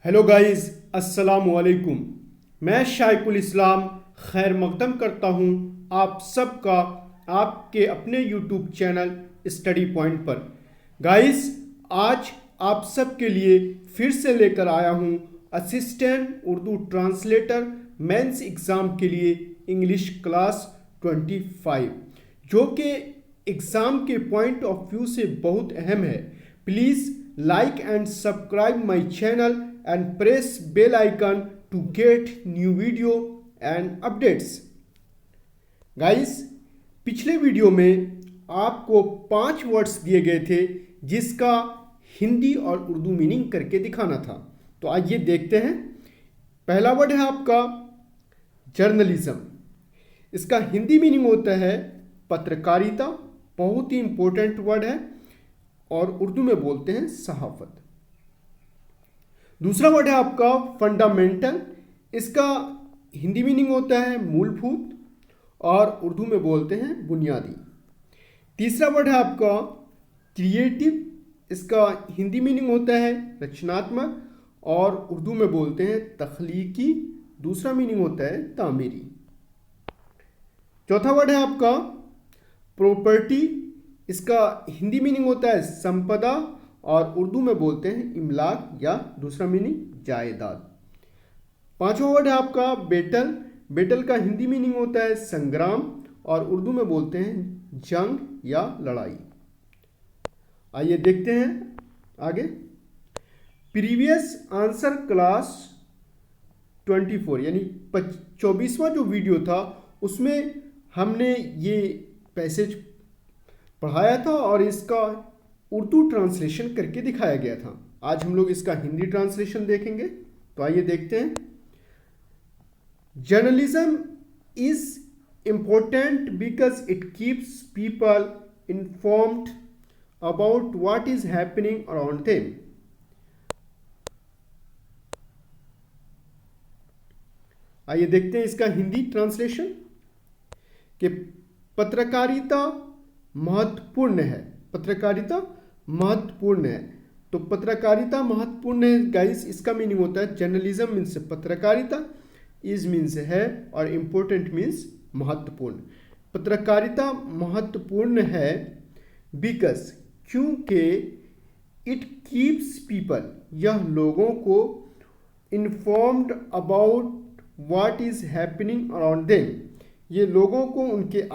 Hello guys, अस्सलाम वालेकुम। मैं शाइकुल इस्लाम खैर मकदम करता हूं आप सबका आपके अपने यूट्यूब चैनल स्टडी पॉइंट पर। गाइस, आज आप सबके लिए फिर से लेकर आया हूं assistant Urdu translator mains exam के लिए इंग्लिश क्लास 25, जो कि एग्ज़ाम के पॉइंट ऑफ व्यू से बहुत अहम है। Please like and subscribe my channel and press bell icon to get new video and updates. Guys, पिछले वीडियो में आपको 5 वर्ड्स दिए गए थे जिसका हिंदी और उर्दू मीनिंग करके दिखाना था। तो आइए देखते हैं। पहला वर्ड है आपका जर्नलिज्म। इसका हिंदी मीनिंग होता है पत्रकारिता। बहुत ही इंपॉर्टेंट वर्ड है और उर्दू में बोलते हैं सहाफत। दूसरा वर्ड है आपका फंडामेंटल। इसका हिंदी मीनिंग होता है मूलभूत और उर्दू में बोलते हैं बुनियादी। तीसरा वर्ड है आपका क्रिएटिव। इसका हिंदी मीनिंग होता है रचनात्मक और उर्दू में बोलते हैं तख्लीकी। दूसरा मीनिंग होता है तामीरी। चौथा वर्ड है आपका प्रॉपर्टी। इसका हिंदी मीनिंग होता है संपदा और उर्दू में बोलते हैं इमलाक या दूसरा मीनिंग जायदाद। पांचवा वर्ड है आपका बेटल। बेटल का हिंदी मीनिंग होता है संग्राम और उर्दू में बोलते हैं जंग या लड़ाई। आइए देखते हैं आगे। प्रीवियस आंसर क्लास 24 यानी 24वां जो वीडियो था उसमें हमने ये पैसेज पढ़ाया था और इसका उर्दू ट्रांसलेशन करके दिखाया गया था। आज हम लोग इसका हिंदी ट्रांसलेशन देखेंगे। तो आइए देखते हैं। Journalism is important because it keeps people informed about what is happening around them. आइए देखते हैं इसका हिंदी ट्रांसलेशन कि पत्रकारिता महत्वपूर्ण है। पत्रकारिता महत्वपूर्ण है। तो पत्रकारिता महत्वपूर्ण है गाइस, इसका मीनिंग होता है जर्नलिज्म मीन्स पत्रकारिता, इज मीन्स है और इम्पोर्टेंट मीन्स महत्वपूर्ण। पत्रकारिता महत्वपूर्ण है बिकॉज क्योंकि इट कीप्स पीपल, यह लोगों को informed about what is happening around them, ये लोगों को उनके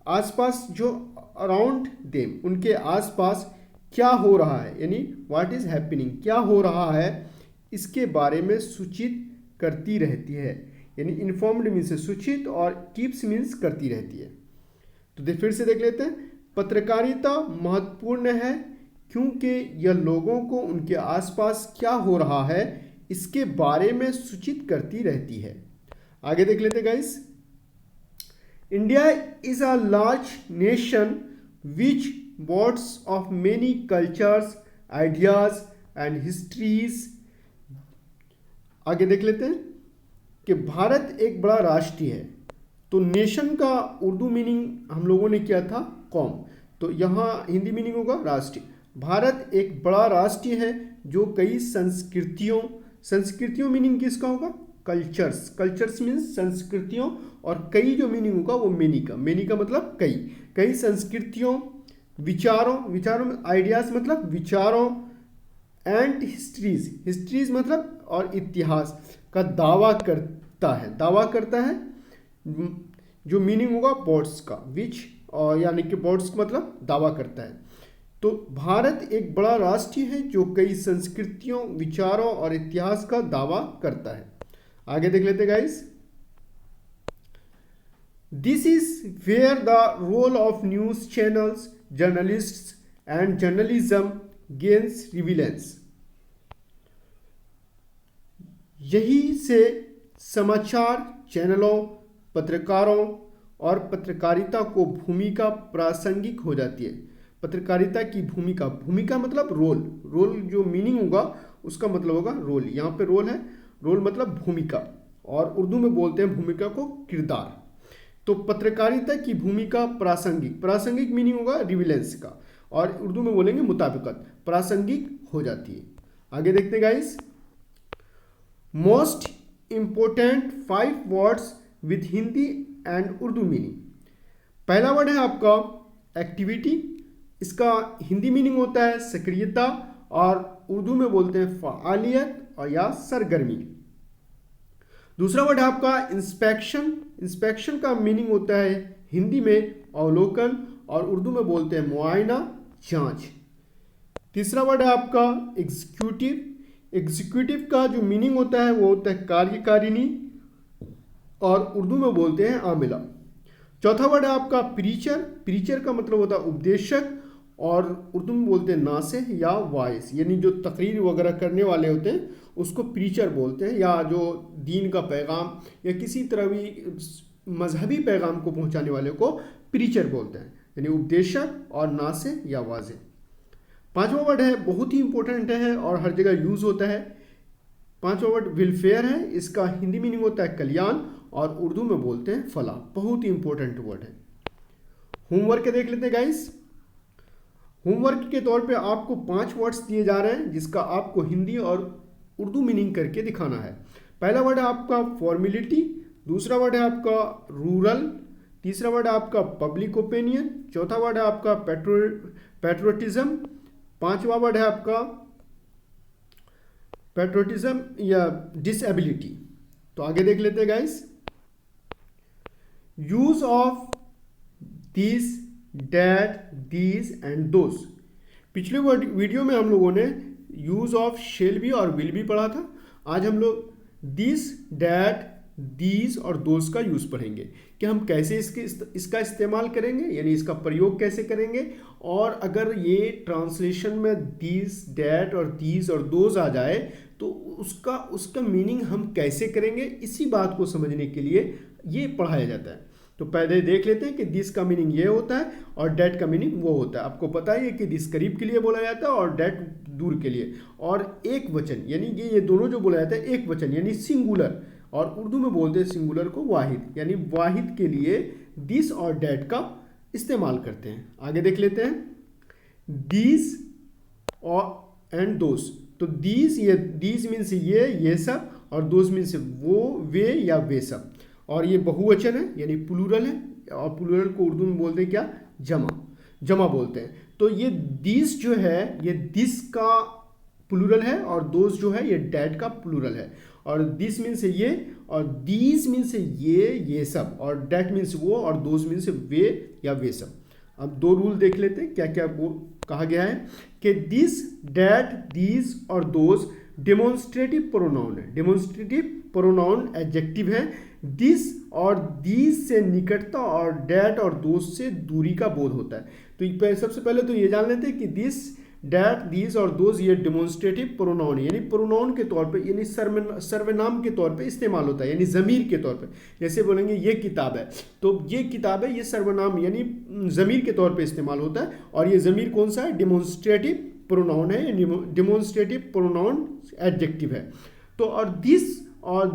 आसपास जो अराउंड देम उनके आसपास क्या हो रहा है यानी व्हाट इज हैपनिंग, क्या हो रहा है इसके बारे में सूचित करती रहती है। यानी इन्फॉर्म्ड मीन्स सूचित और कीप्स मीन्स करती रहती है। तो फिर से देख लेते हैं। पत्रकारिता महत्वपूर्ण है क्योंकि यह लोगों को उनके आसपास क्या हो रहा है इसके बारे में सूचित करती रहती है। आगे देख लेते हैं guys. India is a large nation which boasts of many cultures, ideas and histories. आगे देख लेते हैं कि भारत एक बड़ा राष्ट्र है। तो नेशन का उर्दू मीनिंग हम लोगों ने किया था कौम, तो यहाँ हिंदी मीनिंग होगा राष्ट्र। भारत एक बड़ा राष्ट्र है जो कई संस्कृतियों मीनिंग किसका होगा कल्चर्स मीन्स संस्कृतियों और कई जो मीनिंग होगा वो मेनी का मतलब कई संस्कृतियों, विचारों में आइडियाज मतलब विचारों एंड हिस्ट्रीज मतलब और इतिहास का दावा करता है जो मीनिंग होगा बोर्ड्स का विच और यानी कि बोर्ड्स का मतलब दावा करता है। तो भारत एक बड़ा राष्ट्र है जो कई संस्कृतियों, विचारों और इतिहास का दावा करता है। आगे देख लेते guys. This is where the role of news channels, journalists and journalism gains relevance. यही से समाचार चैनलों, पत्रकारों और पत्रकारिता को भूमिका प्रासंगिक हो जाती है। पत्रकारिता की भूमिका मतलब रोल जो मीनिंग होगा उसका मतलब होगा रोल। यहाँ पे रोल है, रोल मतलब भूमिका और उर्दू में बोलते हैं भूमिका को किरदार। तो पत्रकारिता की भूमिका प्रासंगिक मीनिंग होगा रिविलेंस का और उर्दू में बोलेंगे मुताबिकत, प्रासंगिक हो जाती है। आगे देखते हैं guys. Most important 5 words with Hindi and Urdu meaning. पहला वर्ड है आपका एक्टिविटी, इसका हिंदी मीनिंग होता है सक्रियता और उर्दू में बोलते हैं फ़आलियत और या सरगर्मी। दूसरा वर्ड है आपका इंस्पेक्शन, इंस्पेक्शन का मीनिंग होता है हिंदी में अवलोकन और उर्दू में बोलते हैं मुआयना, जांच। तीसरा वर्ड है आपका एग्जीक्यूटिव, एग्जीक्यूटिव का जो मीनिंग होता है वो होता है कार्यकारिणी और उर्दू में बोलते हैं आमिला। चौथा वर्ड है आपका प्रीचर, प्रीचर का मतलब होता है उपदेशक और उर्दू में बोलते हैं नासिह या वाइस, यानी जो तकरीर वगैरह करने वाले होते हैं उसको प्रीचर बोलते हैं, या जो दीन का पैगाम या किसी तरह भी मजहबी पैगाम को पहुंचाने वाले को प्रीचर बोलते हैं, यानी उपदेशक और नासिह या वाज़े। पांचवा वर्ड है बहुत ही इंपॉर्टेंट है और हर जगह यूज होता है, पांचवा वर्ड वेलफेयर है, इसका हिंदी मीनिंग होता है कल्याण और उर्दू में बोलते हैं फलाह। बहुत ही इंपॉर्टेंट वर्ड है। होमवर्क देख लेते हैं गाइस। होमवर्क के तौर पे आपको 5 वर्ड्स दिए जा रहे हैं जिसका आपको हिंदी और उर्दू मीनिंग करके दिखाना है। पहला वर्ड है आपका फॉर्मेलिटी, दूसरा वर्ड है आपका रूरल, तीसरा वर्ड है आपका पब्लिक ओपिनियन, चौथा वर्ड है आपका पैट्रोटिज्म, पांचवा वर्ड है आपका पैट्रोटिज्म या डिसेबिलिटी। तो आगे देख लेते हैं guys. Use of this, that, these and those. पिछले वीडियो में हम लोगों ने यूज ऑफ शेल भी और विल भी पढ़ा था। आज हम लोग दिस, डैट, दीज और दोस का यूज पढ़ेंगे कि हम कैसे इसका इस्तेमाल करेंगे, यानी इसका प्रयोग कैसे करेंगे, और अगर ये ट्रांसलेशन में दिस, डैट और दीज और दोज आ जाए तो उसका मीनिंग हम कैसे करेंगे, इसी बात को समझने के लिए ये पढ़ाया जाता है। तो पहले देख लेते हैं कि दिस का मीनिंग ये होता है और डैट का मीनिंग वो होता है। आपको पता ही है कि दिस करीब के लिए बोला जाता है और डैट दूर के लिए, और एक वचन यानी ये दोनों जो बोला जाता है एक वचन यानी सिंगुलर, और उर्दू में बोलते हैं सिंगुलर को वाहिद, यानी वाहिद के लिए दिस और डैट का इस्तेमाल करते हैं। आगे देख लेते हैं दीज और एंड दोस। तो दीज, ये दीज मीन्स ये सब, और दोस मीन्स वो, वे या वे सब, और ये बहुवचन है यानी प्लूरल है, और प्लूरल को उर्दू में बोलते हैं क्या, जमा बोलते हैं। तो ये दीज जो है ये दिस का प्लूरल है और दोस जो है ये डैट का प्लूरल है, और दिस मीन्स ये, और दीज मीन्स ये सब, और डैट मीन्स वो, और दोस मीन्स वे या वे सब। अब 2 रूल देख लेते हैं क्या क्या वो कहा गया है कि दिस, डैट, दीज और दोस डेमोन्स्ट्रेटिव प्रोनाउन है। डेमोन्स्ट्रेटिव प्रोनाउन एडजेक्टिव है। दिस और दीज से निकटता और डैट और दोस से दूरी का बोध होता है। तो सबसे पहले तो ये जान लेते हैं कि दिस, डैट, दीज और दोज ये डेमोन्स्ट्रेटिव प्रोनाउन यानी प्रोनाउन के तौर पे, यानी सर्वनाम के तौर पे इस्तेमाल होता है, यानी ज़मीर के तौर पे। जैसे बोलेंगे ये किताब है, तो ये किताब है, ये सर्वनाम यानी ज़मीर के तौर पे इस्तेमाल होता है, और ये ज़मीर कौन सा है, डेमोन्स्ट्रेटिव प्रोनाउन है, डेमोन्स्ट्रेटिव प्रोनाउन एडजेक्टिव है। तो और दिस और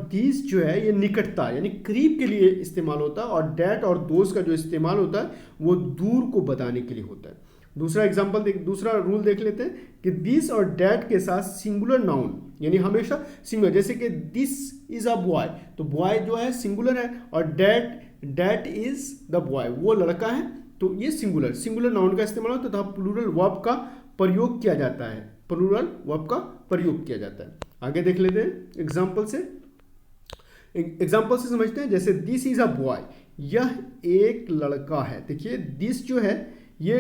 दीज जो है ये निकटता यानी करीब के लिए इस्तेमाल होता है, और डैट और दोस का जो इस्तेमाल होता है वो दूर को बताने के लिए होता है। दूसरा रूल देख लेते हैं कि दिस और डैट के साथ सिंगुलर नाउन यानी हमेशा सिंगुलर, जैसे कि दिस इज अ बॉय, तो बॉय जो है सिंगुलर है, और डैट इज द बॉय, वो लड़का है, तो ये सिंगुलर नाउन का इस्तेमाल होता है तथा प्लूरल वर्ब का प्रयोग किया जाता है, प्लूरल वर्ब का प्रयोग किया जाता है। आगे देख लेते हैं एग्जाम्पल से समझते हैं। जैसे दिस इज अ बॉय, यह एक लड़का है। देखिए दिस जो है ये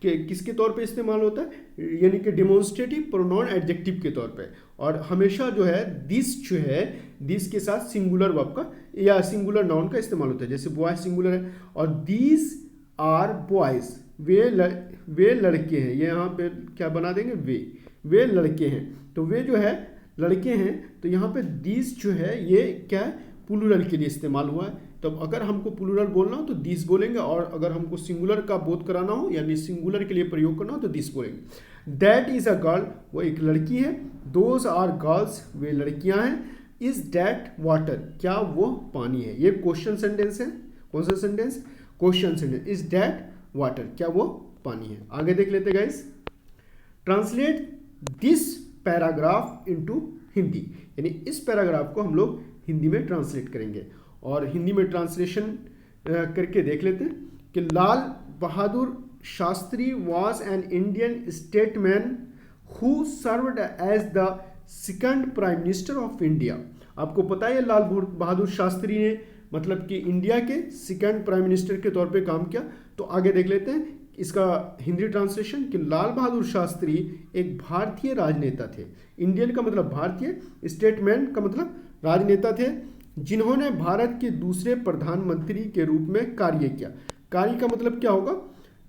किसके तौर पे इस्तेमाल होता है, यानी कि डेमोन्स्ट्रेटिव प्रोनाउन एडजेक्टिव के तौर पे, और हमेशा जो है दिस के साथ सिंगुलर वर्ब का या सिंगुलर नाउन का इस्तेमाल होता है। जैसे बॉय सिंगुलर है, और दीज आर बॉयज, वे लड़के हैं, ये यहाँ पे क्या बना देंगे, वे लड़के हैं, तो वे जो है लड़के हैं, तो यहाँ पे दिस जो है ये क्या है, प्लूरल के लिए इस्तेमाल हुआ है। तो अगर हमको प्लूरल बोलना हो तो दिस बोलेंगे, और अगर हमको सिंगुलर का बोध कराना हो यानी सिंगुलर के लिए प्रयोग करना हो तो दिस बोलेंगे। दैट इज अ गर्ल, वो एक लड़की है। दोज आर गर्ल्स, वे लड़कियां हैं। इज दैट वाटर, क्या वो पानी है। ये क्वेश्चन सेंटेंस है। कौन सा sentence, question sentence. Is that water, क्या वो पानी है। आगे देख लेते guys. Translate this paragraph into Hindi, यानी इस पैराग्राफ को हम लोग हिंदी में ट्रांसलेट करेंगे। और हिंदी में ट्रांसलेशन करके देख लेते हैं कि Lal Bahadur Shastri was an Indian statesman who served as the second prime minister of India. आपको पता है लाल बहादुर शास्त्री ने मतलब कि इंडिया के सेकंड प्राइम मिनिस्टर के तौर पे काम किया। तो आगे देख लेते हैं इसका हिंदी ट्रांसलेशन कि लाल बहादुर शास्त्री एक भारतीय राजनेता थे। इंडियन का मतलब भारतीय, स्टेटमैन का मतलब राजनेता थे, जिन्होंने भारत के दूसरे प्रधानमंत्री के रूप में कार्य किया। कार्य का मतलब क्या होगा?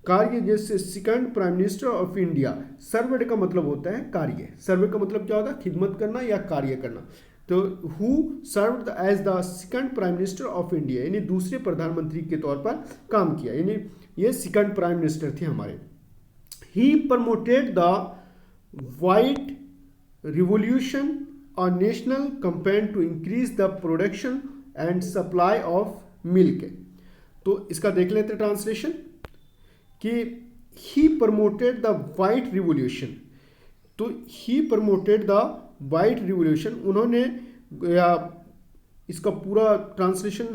कार्य, जैसे second prime minister of India, served का मतलब होता है कार्य। सर्व का मतलब क्या होता है? खिदमत करना या कार्य करना। तो who served as the second prime minister of India, यानी दूसरे प्रधानमंत्री के तौर पर काम किया, यानी ये सेकंड प्राइम मिनिस्टर थे हमारे। He promoted the white revolution, a national campaign to increase the production and supply of milk. तो इसका देख लेते हैं ट्रांसलेशन कि he promoted the white revolution. तो he promoted the white revolution, उन्होंने, या इसका पूरा ट्रांसलेशन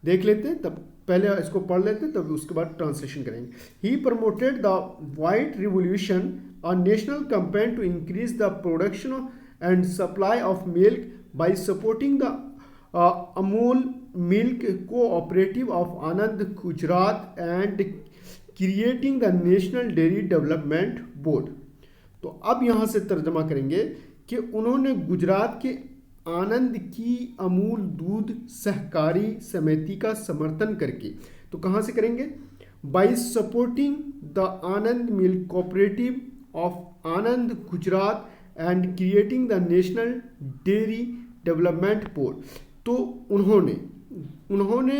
देख लेते हैं, तब पहले इसको पढ़ लेते हैं तब उसके बाद ट्रांसलेशन करेंगे। He promoted the white revolution, a national campaign to increase the production and supply of milk by supporting the Amul milk cooperative of Anand Gujarat and creating the national dairy development board. तो अब यहाँ से तर्जमा करेंगे कि उन्होंने गुजरात के आनंद की अमूल दूध सहकारी समिति का समर्थन करके, तो कहाँ से करेंगे? Bye supporting the Anand milk cooperative of Anand Gujarat and creating the national dairy development board. तो उन्होंने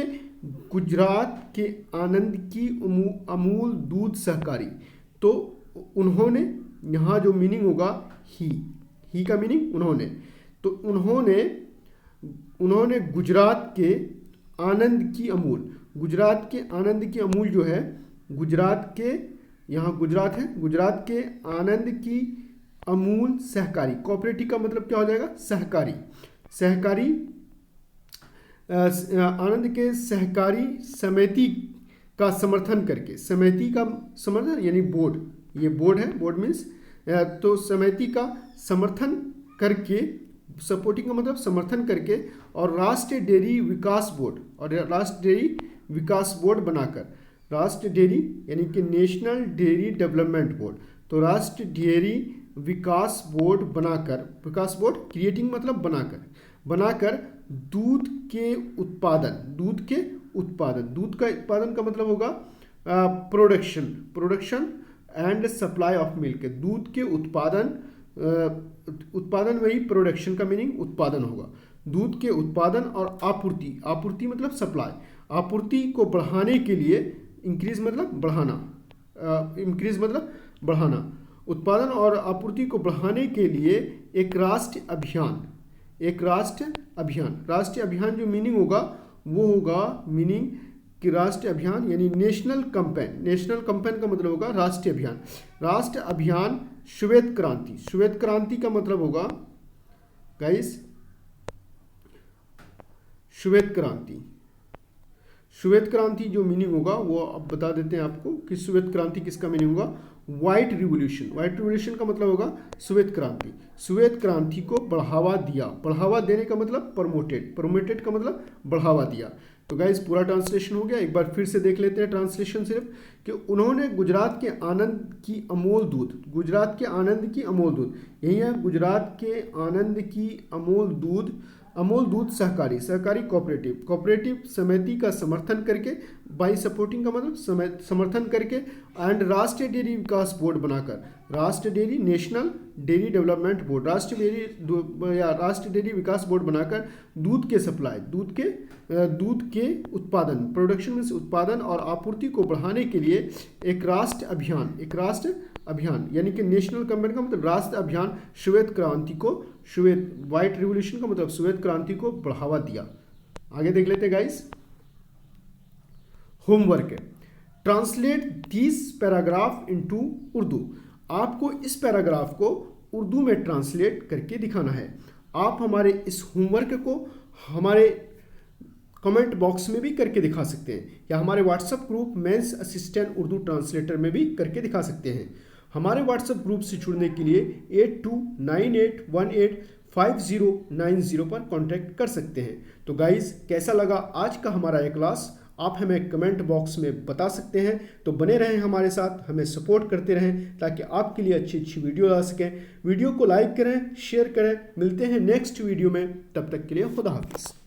गुजरात के आनंद की अमूल दूध सहकारी, तो उन्होंने, यहाँ जो मीनिंग होगा ही का मीनिंग उन्होंने, तो उन्होंने गुजरात के आनंद की अमूल, गुजरात के आनंद की अमूल जो है, गुजरात के, यहाँ गुजरात है, गुजरात के आनंद की अमूल सहकारी, कोऑपरेटिव का मतलब क्या हो जाएगा? सहकारी, सहकारी आनंद के सहकारी समिति का समर्थन करके, समिति का समर्थन यानी बोर्ड, ये बोर्ड है, बोर्ड मीन्स, तो समिति का समर्थन करके, सपोर्टिंग का मतलब समर्थन करके, और राष्ट्रीय डेयरी विकास बोर्ड, और राष्ट्रीय डेयरी विकास बोर्ड बनाकर, राष्ट्रीय डेयरी यानी कि नेशनल डेयरी डेवलपमेंट बोर्ड, तो राष्ट्रीय डेयरी विकास बोर्ड बनाकर, विकास बोर्ड क्रिएटिंग मतलब बनाकर दूध के उत्पादन, दूध का उत्पादन का मतलब होगा production and supply of milk. दूध के उत्पादन वही प्रोडक्शन का मीनिंग उत्पादन होगा। दूध के उत्पादन और आपूर्ति मतलब सप्लाई, आपूर्ति को बढ़ाने के लिए, इंक्रीज मतलब बढ़ाना, उत्पादन और आपूर्ति को बढ़ाने के लिए एक राष्ट्रीय अभियान जो मीनिंग होगा वो होगा मीनिंग कि राष्ट्रीय अभियान यानी नेशनल कैंपेन का मतलब होगा राष्ट्रीय अभियान श्वेत क्रांति का मतलब होगा गाइस, श्वेत क्रांति जो मीनिंग होगा वो अब बता देते हैं आपको कि श्वेत क्रांति किसका मीनिंग होगा? व्हाइट रिवॉल्यूशन का मतलब होगा श्वेत क्रांति को बढ़ावा देने का मतलब प्रमोटेड का मतलब बढ़ावा दिया। तो गाइस पूरा ट्रांसलेशन हो गया। एक बार फिर से देख लेते हैं ट्रांसलेशन सिर्फ कि उन्होंने गुजरात के आनंद की अमूल दूध, यही है, गुजरात के आनंद की अमूल दूध सहकारी कोऑपरेटिव समिति का समर्थन करके, बाई सपोर्टिंग का मतलब समर्थन करके, एंड राष्ट्रीय डेयरी विकास बोर्ड बनाकर, राष्ट्रीय dairy national dairy development board, राष्ट्रीय डेयरी विकास बोर्ड बनाकर दूध के सप्लाई, दूध के उत्पादन, प्रोडक्शन में उत्पादन और आपूर्ति को बढ़ाने के लिए एक राष्ट्रीय अभियान यानी कि नेशनल कैंपेन का मतलब राष्ट्रीय अभियान व्हाइट रिवॉल्यूशन का मतलब श्वेत क्रांति को बढ़ावा दिया। आगे देख लेते हैं गाइस। होमवर्क है, translate this paragraph into Urdu. आपको इस पैराग्राफ को उर्दू में ट्रांसलेट करके दिखाना है। आप हमारे इस होमवर्क को हमारे कमेंट बॉक्स में भी करके दिखा सकते हैं या हमारे WhatsApp group mains assistant Urdu translator में भी करके दिखा सकते हैं। हमारे व्हाट्सएप ग्रुप से जुड़ने के लिए 8298185090 पर कांटेक्ट कर सकते हैं। तो गाइस, कैसा लगा आज का हमारा ये क्लास, आप हमें कमेंट बॉक्स में बता सकते हैं। तो बने रहें हमारे साथ, हमें सपोर्ट करते रहें ताकि आपके लिए अच्छी अच्छी वीडियो ला सकें। वीडियो को लाइक करें, शेयर करें। मिलते हैं नेक्स्ट वीडियो में, तब तक के लिए खुदा हाफिज़।